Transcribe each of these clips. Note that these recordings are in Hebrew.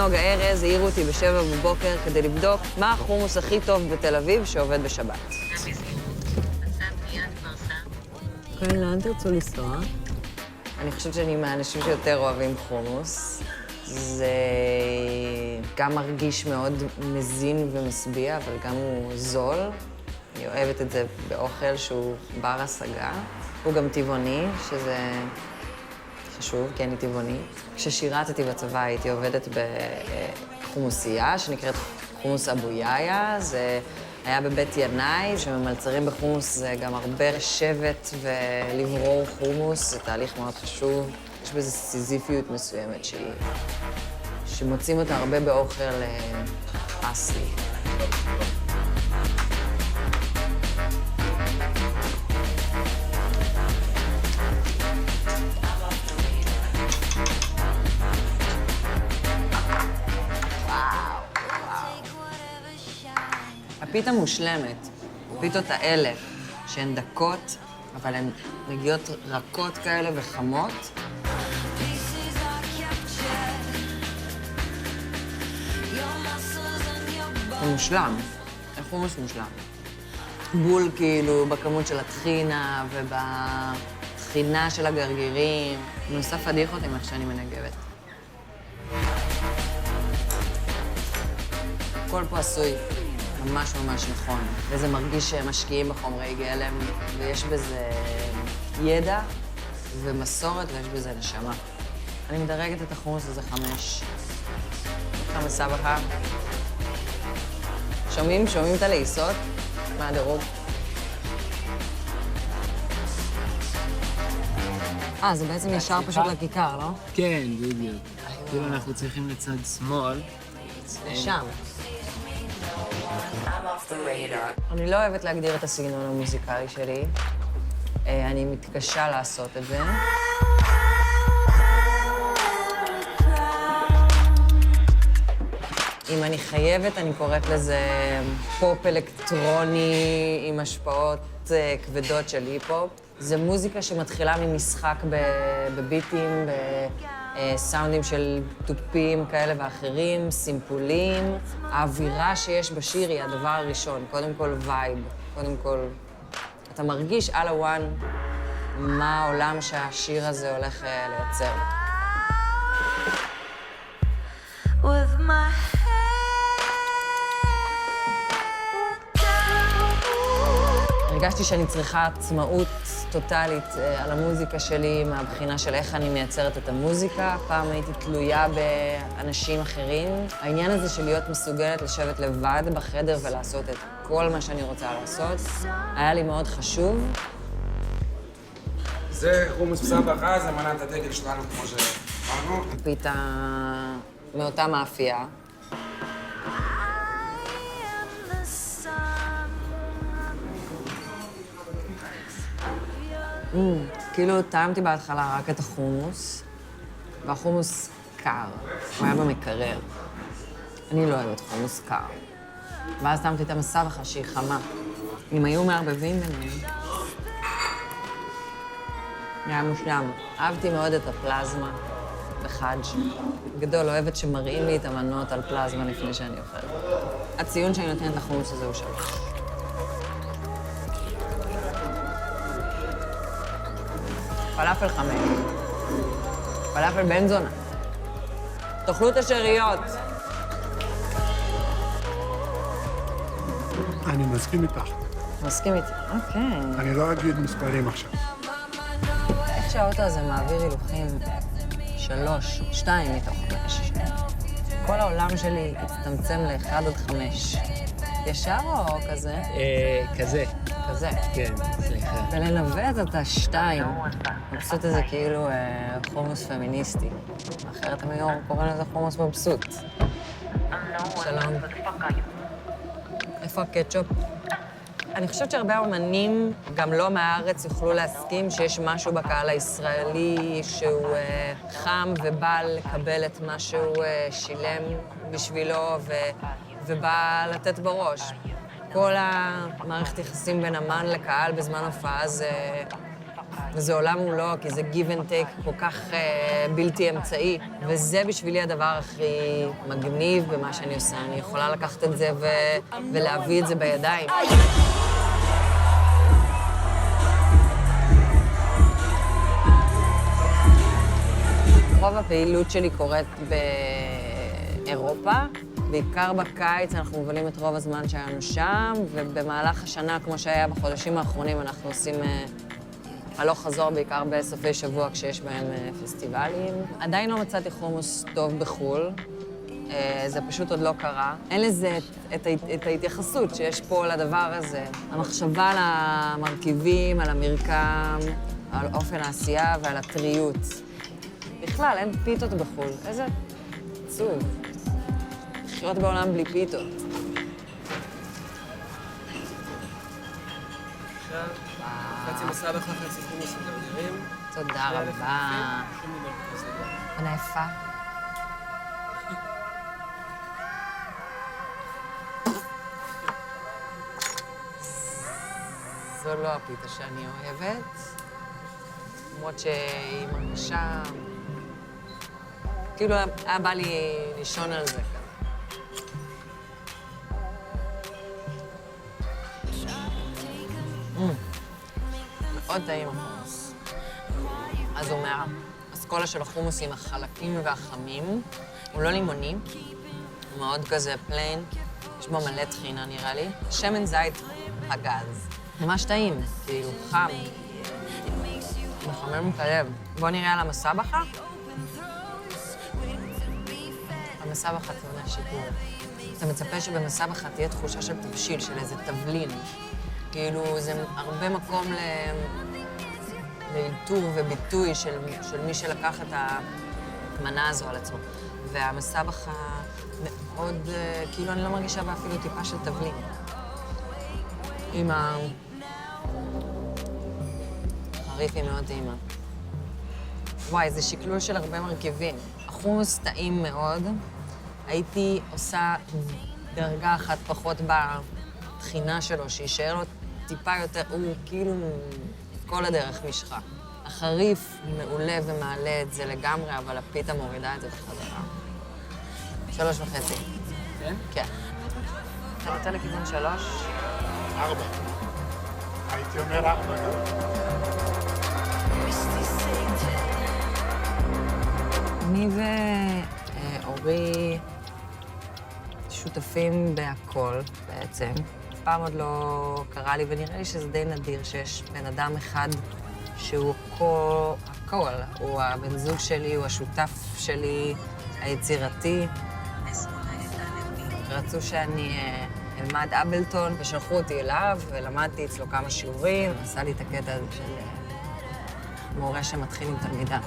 נוגה ארז העירו אותי ב7 בבוקר כדי לבדוק מה החומוס הכי טוב בתל אביב שעובד בשבת. כן, לאן תרצו לנסוע? אני חושבת שאני מהאנשים שיותר אוהבים חומוס. זה גם מרגיש מאוד מזין ומשביע, אבל גם הוא זול. אני אוהבת את זה באוכל שהוא בר השגה. הוא גם טבעוני, שזה חשוב, כי אני טבעונית. כששירתתי בצבא הייתי עובדת בחומוסייה, שנקראת חומוס אבו יאיה. זה היה בבית ינאי, שממלצרים בחומוס זה גם הרבה לשבת ולברור חומוס, זה תהליך מאוד חשוב. יש בזה סיזיפיות מסוימת שמוצאים אותה הרבה באוכל אסלי. הפיתה מושלמת, הפיתות האלה, שהן דקות, אבל הן מגיעות רכות כאלה וחמות. זה מושלם, החומוס מושלם. בול כאילו בכמות של הטחינה ובטחינה של הגרגירים. בנוסף פדיחות עם איך שאני מנגבת. הכל פה עשוי. ממש ממש נכון. וזה מרגיש שהם משקיעים בחומרי גלם, ויש בזה ידע ומסורת, ויש בזה נשמה. אני מדרגת את החומוס הזה 5. כמה סבכה. שומעים את הלעיסות? מה הדירוג? זה בעצם ישר פשוט לכיכר, לא? כן, בדיוק. כאילו אנחנו צריכים לצד שמאל. שם. אני לא אוהבת להגדיר את הסגנון המוזיקלי שלי. אני מתקשה לעשות את זה. אם אני חייבת, אני קוראת לזה פופ אלקטרוני עם השפעות כבדות של היפ-הופ. זו מוזיקה שמתחילה ממשחק בביטים, סאונדים של תופים כאלה ואחרים, סימפולים. האווירה שיש בשיר היא הדבר הראשון, קודם כל וייב, קודם כל אתה מרגיש על הוואן מה העולם שהשיר הזה הולך לייצר. הרגשתי שאני צריכה עצמאות טוטלית על המוזיקה שלי, מהבחינה של איך אני מייצרת את המוזיקה. פעם הייתי תלויה באנשים אחרים. העניין הזה של להיות מסוגלת לשבת לבד בחדר ולעשות את כל מה שאני רוצה לעשות, היה לי מאוד חשוב. זה חומוס מסבכה, זה מנת הדגל שלנו, כמו שאמרנו. פיתה מאותה מאפייה. כאילו טעמתי בהתחלה רק את החומוס, והחומוס קר, הוא היה במקרר. אני לא אוהבת חומוס קר. ואז טעמתי את המסבכה שהיא חמה. אם היו מערבבים ביניהם, היה מושלם. אהבתי מאוד את הפלזמה וחאג'. גדול, אוהבת שמראים לי את המנות על פלזמה לפני שאני אוכלת. הציון שאני נותנת לחומוס הזה הוא 3. פלאפל 5. פלאפל בן זונה. תאכלו את השאריות. אני מסכים איתך. מסכים איתי. אוקיי. אני לא אגיד מספרים עכשיו. איך שהאוטו הזה מעביר הילוכים 2 מתוך 5. כל העולם שלי הצטמצם ל1 עד 5. ישר או כזה? כזה. כזה. כן, סליחה. ולנווט את ה2. מבסוט הזה כאילו חומוס פמיניסטי. אחרת הם היו קוראים לזה חומוס מבסוט. שלום. איפה הקטשופ? אני חושבת שהרבה אומנים, גם לא מהארץ, יוכלו להסכים שיש משהו בקהל הישראלי שהוא חם ובא לקבל את מה שהוא שילם בשבילו ובא לתת בראש. כל המערכת יחסים בין אמן לקהל בזמן הופעה זה וזה עולם מולו, כי זה give and take כל כך בלתי אמצעי. וזה בשבילי הדבר הכי מגניב במה שאני עושה. אני יכולה לקחת את זה ולהביא את זה בידיים. רוב הפעילות שלי קורית באירופה. בעיקר בקיץ אנחנו מבלים את רוב הזמן שלנו שם, ובמהלך השנה, כמו שהיה בחודשים האחרונים, אנחנו עושים הלוך חזור בעיקר בסופי שבוע כשיש בהם פסטיבלים. עדיין לא מצאתי חומוס טוב בחו"ל, זה פשוט עוד לא קרה. אין לזה את ההתייחסות שיש פה לדבר הזה. המחשבה על המרכיבים, על המרקם, על אופן העשייה ועל הטריות. בכלל, אין פיתות בחו"ל. איזה עצוב. לחיות בעולם בלי פיתות. עכשיו, חצי מסבך, חצי חומוס וגרגירים. תודה רבה. שום דבר כזה לא. בנה יפה. זו לא הפיתה שאני אוהבת, למרות שהיא מרגישה... כאילו היה בא לי לישון על זה כזה. מאוד טעים החומוס. אז הוא מהאסכולה של החומוס עם החלקים והחמים. הוא לא לימוני, הוא מאוד כזה פליין. יש בו מלא טחינה נראה לי. שמן זית פגז. ממש טעים, כאילו חם. מחמם את הלב. בואו נראה על המסבכה. המסבכה טעונה שיפור. אתה מצפה שבמסבכה תהיה תחושה של תבשיל, של איזה תבלין. כאילו, זה הרבה מקום לאלתור וביטוי של מי שלקח את המנה הזו על עצמו. והמסבכה מאוד, כאילו, אני לא מרגישה בה אפילו טיפה של תבלין. עם החריף היא מאוד טעימה. וואי, זה שקלול של הרבה מרכיבים. החומוס טעים מאוד. הייתי עושה דרגה אחת פחות בטחינה שלו, שישאר לו טיפה יותר, הוא כאילו כל הדרך משחה. החריף מעולה ומעלה את זה לגמרי, אבל הפיתה מורידה את זה בחזרה. 3.5. כן? כן. אתה נותן לכיוון 3? 4. הייתי אומר 4 גם. אני ואורי שותפים בהכל בעצם. אף פעם עוד לא קרה לי, ונראה לי שזה די נדיר שיש בן אדם אחד שהוא הכל. הוא הבן זוג שלי, הוא השותף שלי, היצירתי. רצו שאני אלמד אבלטון, ושלחו אותי אליו, ולמדתי אצלו כמה שיעורים. עשה לי את הקטע הזה של מורה שמתחיל עם תלמידה.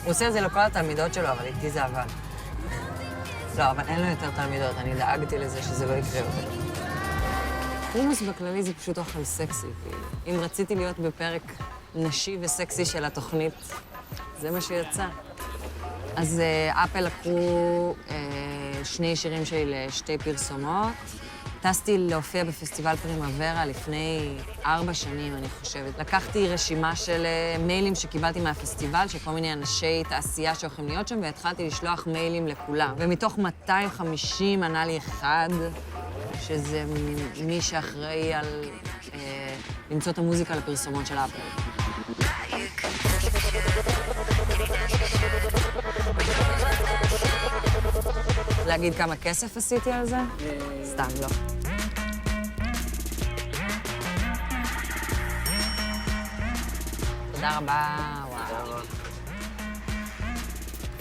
הוא עושה את זה לכל התלמידות שלו, אבל איתי זה עבד. לא, אבל אין לו יותר תלמידות, אני דאגתי לזה שזה לא יקרה יותר. חומוס בכללי זה פשוט אוכל סקסי, כאילו. אם רציתי להיות בפרק נשי וסקסי של התוכנית, זה מה שיצא. אז אפל לקחו 2 שירים שלי לשתי פרסומות. טסתי להופיע בפסטיבל פרימוורה לפני 4 שנים, אני חושבת. לקחתי רשימה של מיילים שקיבלתי מהפסטיבל, של כל מיני אנשי תעשייה שהולכים להיות שם, והתחלתי לשלוח מיילים לכולם. ומתוך 250 ענה לי אחד, שזה מי שאחראי על למצוא את המוזיקה לפרסומות של אפל. להגיד כמה כסף עשיתי על זה? סתם לא. תודה רבה, וואו.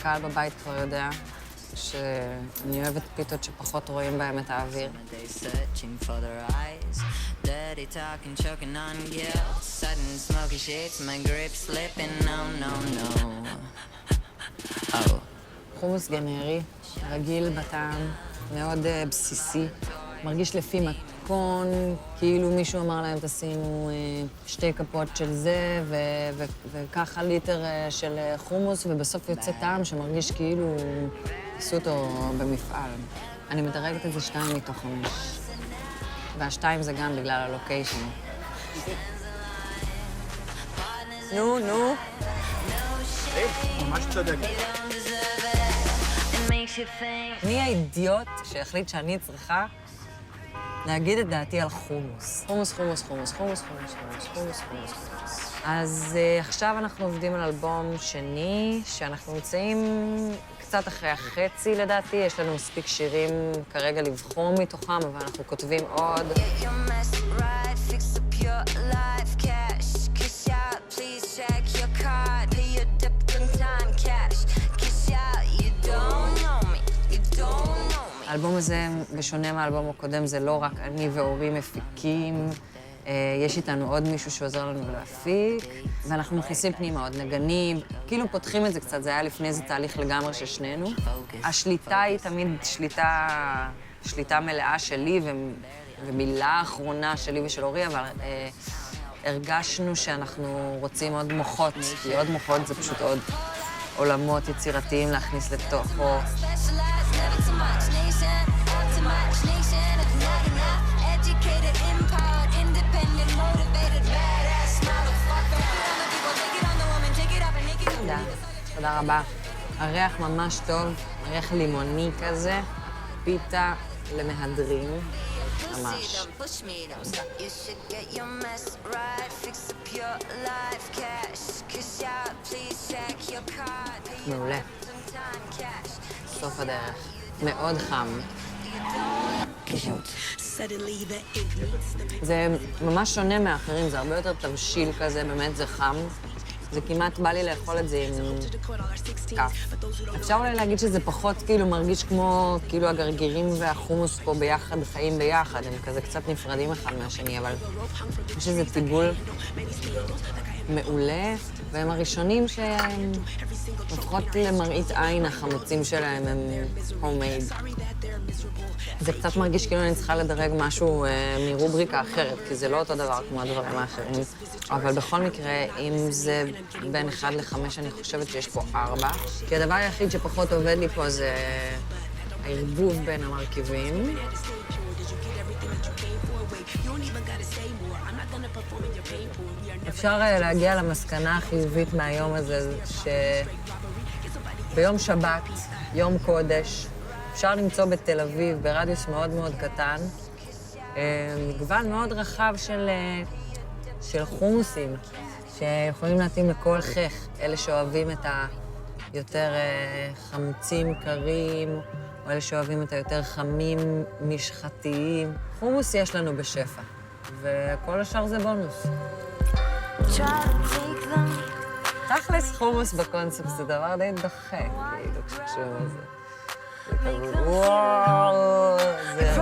קהל בבית כבר יודע שאני אוהבת פיתות שפחות רואים בהם את האוויר. חומוס גנרי, רגיל בטעם, מאוד בסיסי. מרגיש לפי מתכון, כאילו מישהו אמר להם תשימו 2 כפות של זה וככה ליטר של חומוס, ובסוף יוצא טעם שמרגיש כאילו עשו אותו במפעל. אני מדרגת את זה 2 מתוך 5. וה2 זה גם בגלל הלוקיישן. נו, נו. ממש צודק. מי האידיוט שהחליט שאני צריכה להגיד את דעתי על חומוס? חומוס, חומוס, חומוס, חומוס, חומוס, חומוס, חומוס, חומוס, חומוס. אז עכשיו אנחנו עובדים על אלבום שני, שאנחנו נמצאים קצת אחרי החצי לדעתי. יש לנו מספיק שירים כרגע לבחור מתוכם, אבל אנחנו כותבים עוד. האלבום הזה, בשונה מהאלבום הקודם, זה לא רק אני ואורי מפיקים. יש איתנו עוד מישהו שעוזר לנו להפיק, ואנחנו מכניסים פנימה עוד נגנים. כאילו פותחים את זה קצת, זה היה לפני איזה תהליך לגמרי של שנינו. השליטה היא תמיד שליטה מלאה שלי, ומילה אחרונה שלי ושל אורי, אבל הרגשנו שאנחנו רוצים עוד מוחות, כי עוד מוחות זה פשוט עוד עולמות יצירתיים להכניס לתוכו. תודה רבה. הריח ממש טוב, ריח לימוני כזה, פיתה למהדרים, ממש. מעולה. סוף הדרך. מאוד חם. זה ממש שונה מאחרים, זה הרבה יותר תבשיל כזה, באמת זה חם. זה כמעט בא לי לאכול את זה עם כף. אפשר אולי להגיד שזה פחות כאילו מרגיש כמו כאילו הגרגירים והחומוס פה ביחד, חיים ביחד. הם כזה קצת נפרדים אחד מהשני, אבל יש איזה טיבול מעולה, והם הראשונים שהם, לפחות למראית עין, החמוצים שלהם הם homemade. זה קצת מרגיש כאילו אני צריכה לדרג משהו מרובריקה אחרת, כי זה לא אותו דבר כמו הדברים האחרים. אבל בכל מקרה, אם זה בין 1 ל-5, אני חושבת שיש פה 4. כי הדבר היחיד שפחות עובד לי פה זה הערבוב בין המרכיבים. אפשר להגיע למסקנה החיובית מהיום הזה, שביום שבת, יום קודש, אפשר למצוא בתל אביב, ברדיוס מאוד מאוד קטן, מגוון מאוד רחב של חומוסים, שיכולים להתאים לכל חך. אלה שאוהבים את היותר חמוצים קרים, או אלה שאוהבים את היותר חמים משחתיים. חומוס יש לנו בשפע, וכל השאר זה בונוס. תכלס חומוס בקונספט זה דבר די דוחה, כאילו, כשחשוב על זה. זה כזה, וואו, זה